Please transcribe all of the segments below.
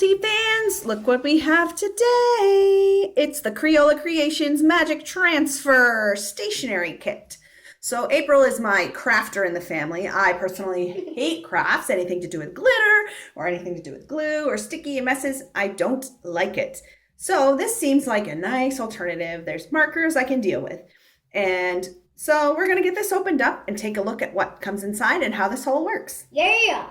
IT fans, look what we have today. It's the Crayola Creations Magic Transfer stationery kit. So April is my crafter in the family. I personally hate crafts, anything to do with glitter or anything to do with glue or sticky messes. I don't like it. So this seems like a nice alternative. There's markers I can deal with. And so we're going to get this opened up and take a look at what comes inside and how this all works. Yeah.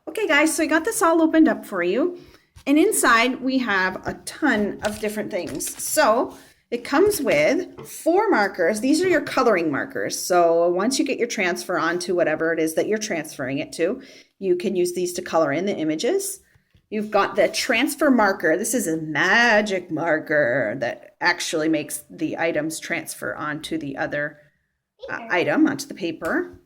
Okay guys, so I got this all opened up for you. And inside we have a ton of different things. So it comes with 4 markers. These are your coloring markers. So once you get your transfer onto whatever it is that you're transferring it to, you can use these to color in the images. You've got the transfer marker. This is a magic marker that actually makes the items transfer onto the other item, onto the paper.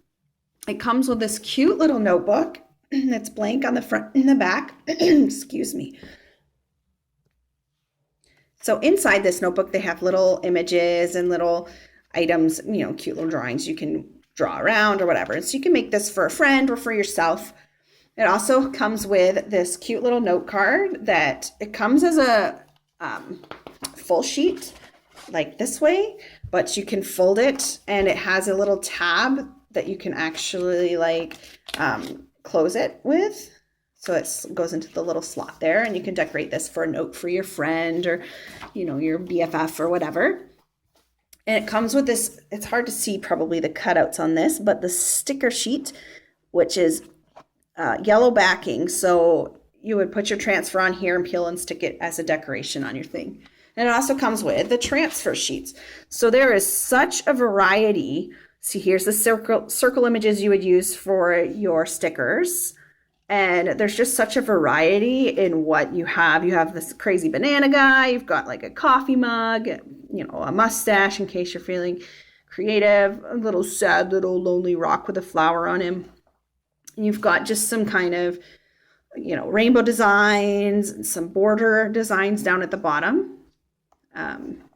It comes with this cute little notebook that's blank on the front and the back. Excuse me. So inside this notebook, they have little images and little items, you know, cute little drawings you can draw around or whatever. So you can make this for a friend or for yourself. It also comes with this cute little note card that it comes as a full sheet like this way, but you can fold it and it has a little tab that you can actually like close it with. So it goes into the little slot there and you can decorate this for a note for your friend or, you know, your BFF or whatever. And it comes with this, it's hard to see probably the cutouts on this, but the sticker sheet, which is yellow backing. So you would put your transfer on here and peel and stick it as a decoration on your thing. And it also comes with the transfer sheets. So there is such a variety. See, here's the circle images you would use for your stickers. And there's just such a variety in what you have. You have this crazy banana guy. You've got like a coffee mug, you know, a mustache in case you're feeling creative, a little sad little lonely rock with a flower on him. You've got just some kind of, you know, rainbow designs and some border designs down at the bottom.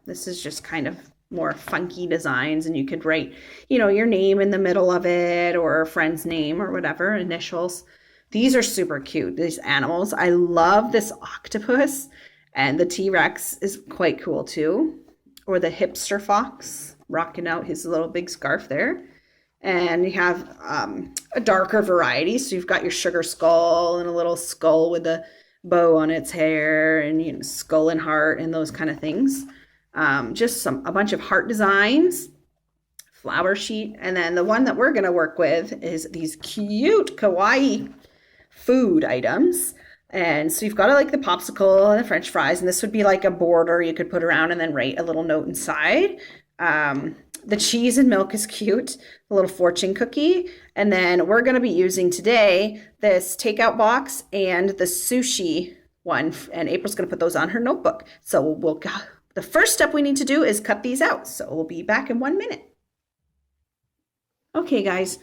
This is just kind of more funky designs, and you could write, you know, your name in the middle of it or a friend's name or whatever, initials. These are super cute, these animals. I love this octopus, and the T-Rex is quite cool too. Or the hipster fox rocking out his little big scarf there. And you have a darker variety. So you've got your sugar skull and a little skull with a bow on its hair and, you know, skull and heart and those kind of things. Just a bunch of heart designs, flower sheet. And then the one that we're going to work with is these cute kawaii food items. And so you've got like the popsicle and the French fries. And this would be like a border you could put around and then write a little note inside. The cheese and milk is cute, a little fortune cookie. And then we're going to be using today this takeout box and the sushi one. And April's going to put those on her notebook. So the first step we need to do is cut these out. So we'll be back in 1 minute. Okay, guys.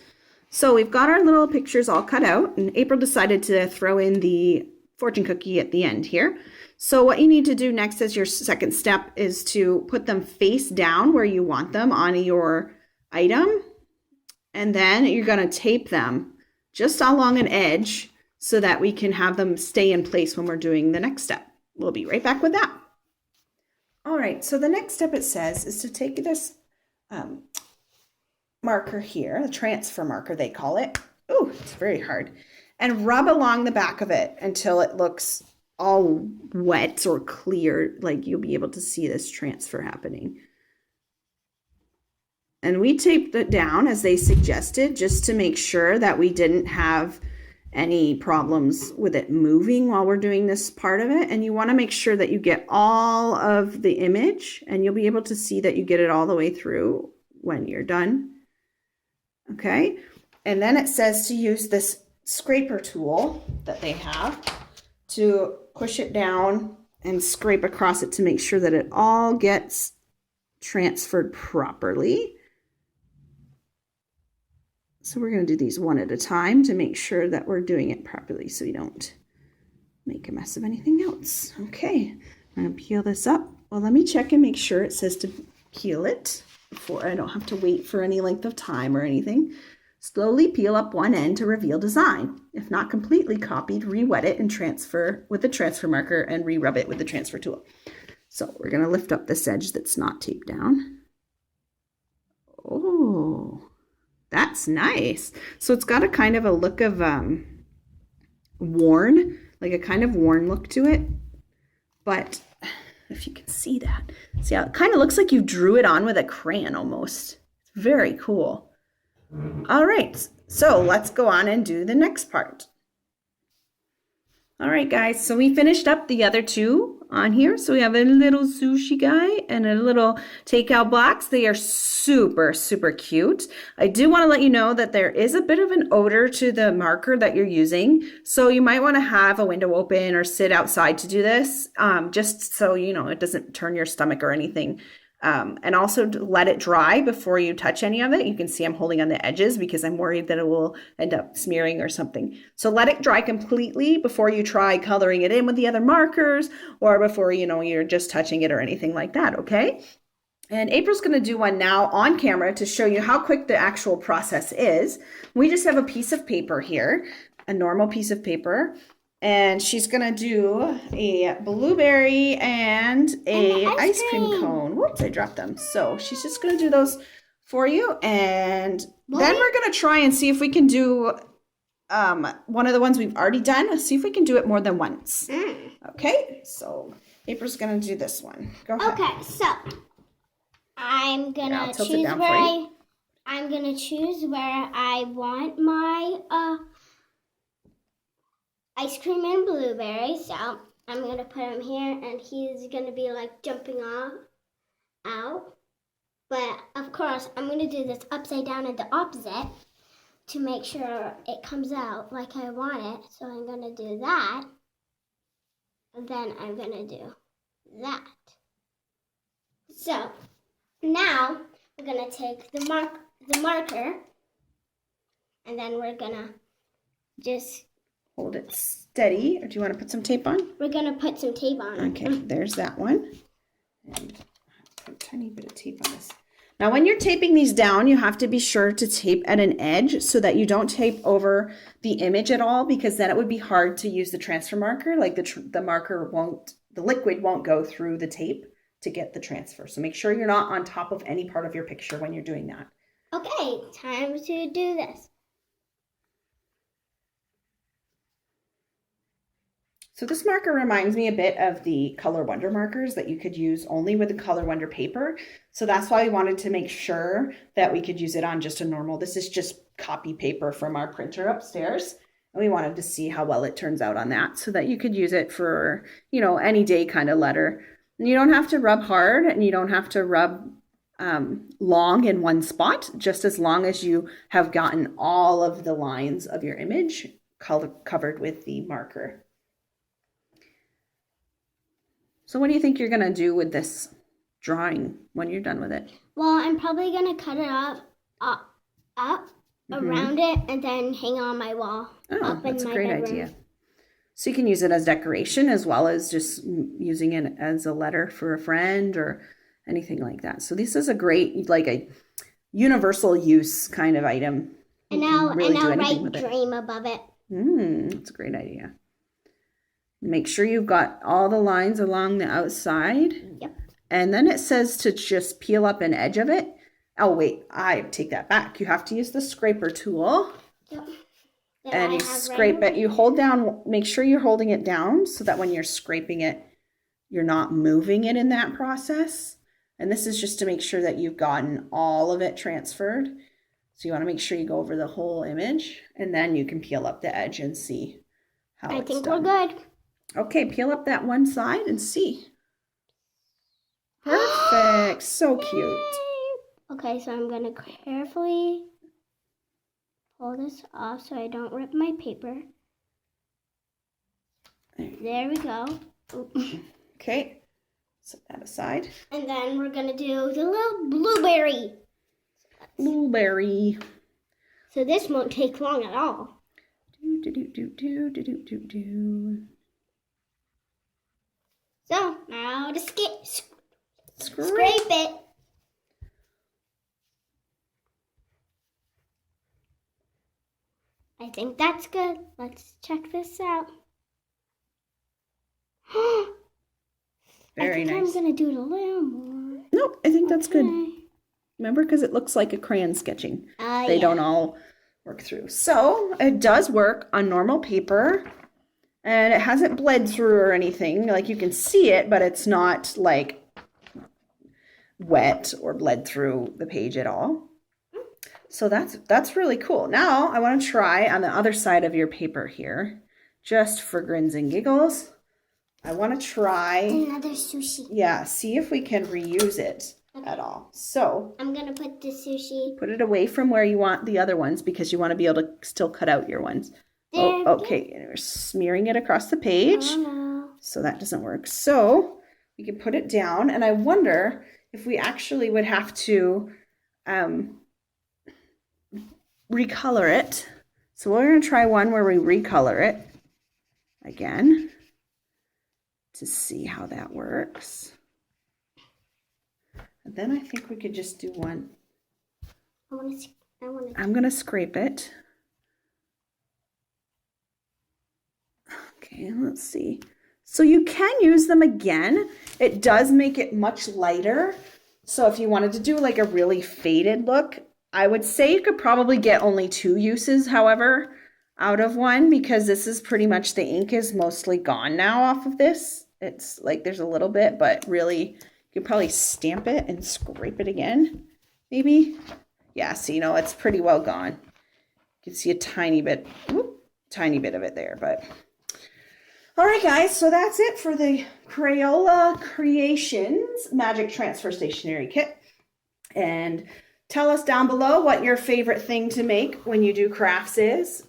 So we've got our little pictures all cut out. And April decided to throw in the fortune cookie at the end here. So what you need to do next as your second step is to put them face down where you want them on your item. And then you're going to tape them just along an edge so that we can have them stay in place when we're doing the next step. We'll be right back with that. All right, so the next step it says is to take this marker here, the transfer marker they call it. Oh, it's very hard. And rub along the back of it until it looks all wet or clear, like you'll be able to see this transfer happening. And we taped it down as they suggested just to make sure that we didn't have any problems with it moving while we're doing this part of it. And you want to make sure that you get all of the image, and you'll be able to see that you get it all the way through when you're done. Okay, and then it says to use this scraper tool that they have to push it down and scrape across it to make sure that it all gets transferred properly. So we're going to do these one at a time to make sure that we're doing it properly so we don't make a mess of anything else. Okay, I'm going to peel this up. Well, let me check and make sure it says to peel it before I don't have to wait for any length of time or anything. Slowly peel up one end to reveal design. If not completely copied, re-wet it and transfer with the transfer marker and re-rub it with the transfer tool. So we're going to lift up this edge that's not taped down. Oh, that's nice. So it's got a kind of a look of worn, like a kind of worn look to it. But if you can see that, see how it kind of looks like you drew it on with a crayon almost. It's very cool. All right, so let's go on and do the next part. All right, guys, so we finished up the other two on here. So we have a little sushi guy and a little takeout box. They are super, super cute. I do want to let you know that there is a bit of an odor to the marker that you're using. So you might want to have a window open or sit outside to do this, just so you know it doesn't turn your stomach or anything. And also let it dry before you touch any of it. You can see I'm holding on the edges because I'm worried that it will end up smearing or something. So let it dry completely before you try coloring it in with the other markers or before, you know, you're just touching it or anything like that, okay? And April's going to do one now on camera to show you how quick the actual process is. We just have a piece of paper here, a normal piece of paper. And she's going to do a blueberry and a ice cream cone. Whoops, I dropped them. So she's just going to do those for you. And then we're going to try and see if we can do one of the ones we've already done. Let's see if we can do it more than once. Okay, so April's going to do this one. Go ahead. Okay, so I'm going to choose where I want my ice cream and blueberry, so I'm going to put him here, and he's going to be like jumping out. But, of course, I'm going to do this upside down and the opposite to make sure it comes out like I want it. So I'm going to do that, and then I'm going to do that. So, now we're going to take the marker, and then we're going to just hold it steady, or do you want to put some tape on? We're going to put some tape on. Okay, there's that one. And put a tiny bit of tape on this. Now, when you're taping these down, you have to be sure to tape at an edge so that you don't tape over the image at all, because then it would be hard to use the transfer marker. Like the liquid won't go through the tape to get the transfer. So make sure you're not on top of any part of your picture when you're doing that. Okay, time to do this. So this marker reminds me a bit of the Color Wonder markers that you could use only with the Color Wonder paper. So that's why we wanted to make sure that we could use it on just a normal, this is just copy paper from our printer upstairs. And we wanted to see how well it turns out on that so that you could use it for, you know, any day kind of letter. And you don't have to rub hard and you don't have to rub long in one spot, just as long as you have gotten all of the lines of your image covered with the marker. So what do you think you're going to do with this drawing when you're done with it? Well, I'm probably going to cut it up around it and then hang it on my wall. Oh, that's a great idea. So you can use it as decoration as well as just using it as a letter for a friend or anything like that. So this is a great, like a universal use kind of item. And I'll write dream above it. That's a great idea. Make sure you've got all the lines along the outside. Yep. And then it says to just peel up an edge of it. Oh, wait, I take that back. You have to use the scraper tool. Yep. And you scrape it. You hold down, make sure you're holding it down so that when you're scraping it, you're not moving it in that process. And this is just to make sure that you've gotten all of it transferred. So you want to make sure you go over the whole image and then you can peel up the edge and see how it's done. I think we're good. Okay, peel up that one side and see. Perfect. So cute. Okay, so I'm going to carefully pull this off so I don't rip my paper. There we go. Okay, set that aside. And then we're going to do the little blueberry. Blueberry. So this won't take long at all. So now to scrape it. I think that's good. Let's check this out. Very I think nice. I'm going to do it a little more. Nope, I think that's good. Okay. Remember, because it looks like a crayon sketching. They Yeah. don't all work through. So it does work on normal paper, and it hasn't bled through or anything. Like, you can see it, but it's not like wet or bled through the page at all. So that's really cool. Now I want to try on the other side of your paper here, just for grins and giggles. I want to try Another sushi. Yeah, see if we can reuse it at all. So I'm going to put the sushi. put it away from where you want the other ones, because you want to be able to still cut out your ones. There. Okay. And we're smearing it across the page. Oh, no. So that doesn't work. So we can put it down, and I wonder if we actually would have to recolor it. So we're going to try one where we recolor it again to see how that works. And then I think we could just do one. I'm going to scrape it. Okay, let's see. So you can use them again. It does make it much lighter. So if you wanted to do like a really faded look, I would say you could probably get only 2 uses, however, out of one, because this is pretty much, the ink is mostly gone now off of this. It's like there's a little bit, but really you could probably stamp it and scrape it again, maybe. Yeah, so you know, it's pretty well gone. You can see a tiny bit of it there, but all right, guys, so that's it for the Crayola Creations Magic Transfer Stationery Kit. And tell us down below what your favorite thing to make when you do crafts is.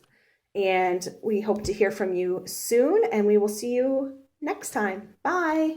And we hope to hear from you soon, and we will see you next time. Bye.